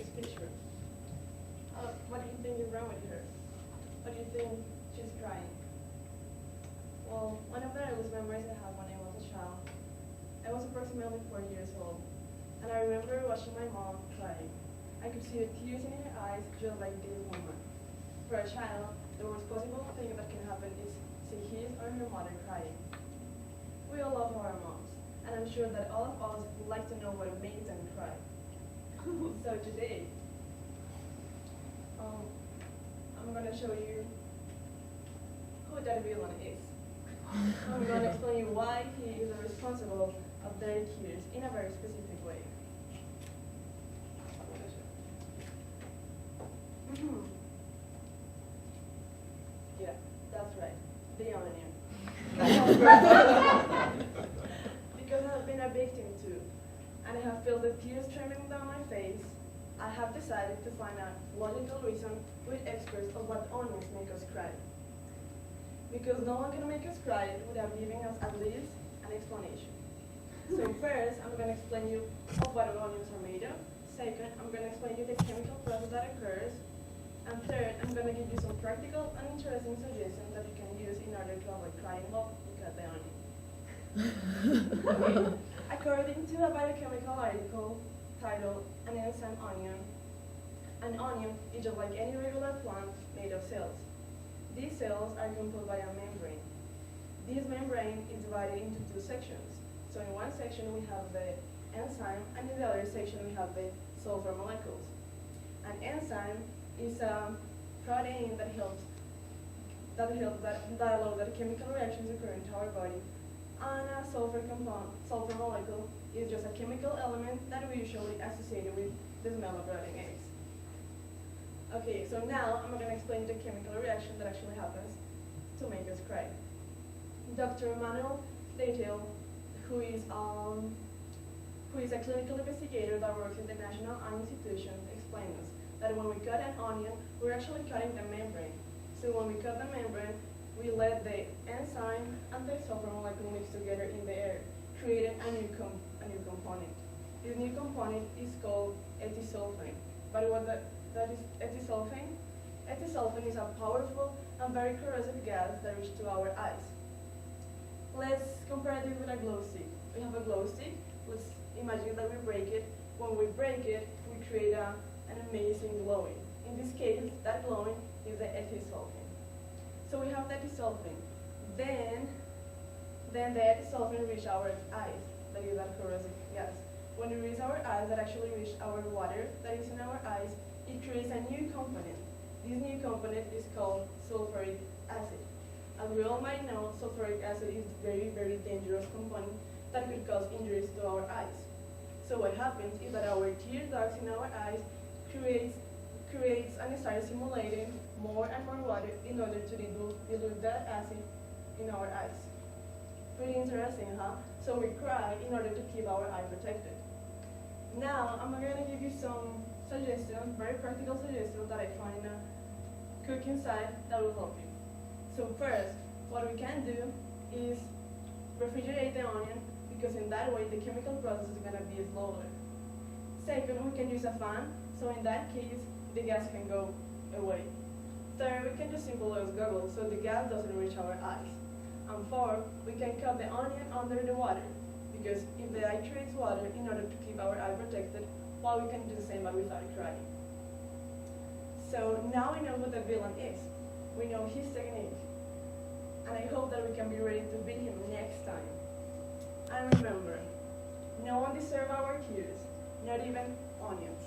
this picture. What do you think is wrong with her? What do you think she's crying? Well, one of the earliest memories I had when I was a child, I was approximately 4 years old, and I remember watching my mom crying. I could see the tears in her eyes just like this woman. For a child, the worst possible thing that can happen is see his or her mother crying. We all love our moms, and I'm sure that all of us would like to know what makes them cry. So today, I'm going to show you who that villain is. I'm going to explain you why he is responsible of their tears in a very specific way. Yeah, that's right, the onion. Because I've been a victim too, and I have felt the tears streaming down my face, I have decided to find a logical reason with experts of what onions make us cry. Because no one can make us cry without giving us at least an explanation. So first, I'm going to explain you of what onions are made of. Second, I'm going to explain you the chemical process that occurs. And third, I'm going to give you some practical and interesting suggestions that you can use in order to avoid crying while you cut the onion. Okay. According to a biochemical article titled An Enzyme Onion, an onion is just like any regular plant made of cells. These cells are composed by a membrane. This membrane is divided into two sections. So in one section we have the enzyme, and in the other section we have the sulfur molecules. An enzyme is a protein that allows that chemical reactions occur into our body. And a sulfur molecule is just a chemical element that we usually associate with the smell of rotting eggs. Okay, so now I'm going to explain the chemical reaction that actually happens to make us cry. Dr. Emmanuel Detail, who is a clinical investigator that works in the National Eye Institution, explains us that when we cut an onion, we're actually cutting the membrane. So when we cut the membrane, we let the enzyme and the sulfur molecule mix together in the air, creating a new component. This new component is called ethysulfane. But what that is ethysulfane? Ethysulfane is a powerful and very corrosive gas that reaches to our eyes. Let's compare this with a glow stick. We have a glow stick. Let's imagine that we break it. When we break it, we create an amazing glowing. In this case, that glowing is the ethysulfane. So we have the ethysulfane. Then the ethysulfane reaches our eyes, that is that corrosive gas. When it reaches our eyes, that actually reaches our water that is in our eyes, it creates a new component. This new component is called sulfuric acid. As we all might know, sulfuric acid is a very, very dangerous component that could cause injuries to our eyes. So what happens is that our tear ducts in our eyes creates and starts simulating more and more water in order to dilute that acid in our eyes. Pretty interesting, huh? So we cry in order to keep our eye protected. Now, I'm going to give you some suggestions, very practical suggestions that I find in a cooking site that will help you. So first, what we can do is refrigerate the onion, because in that way the chemical process is going to be slower. Second, we can use a fan, so in that case the gas can go away. Third, we can just simply use goggles so the gas doesn't reach our eyes. And fourth, we can cut the onion under the water, because if the eye creates water in order to keep our eye protected, well, we can do the same but without crying. So now we know who the villain is. We know his technique. And I hope that we can be ready to beat him next time. And remember, no one deserves our tears, not even onions.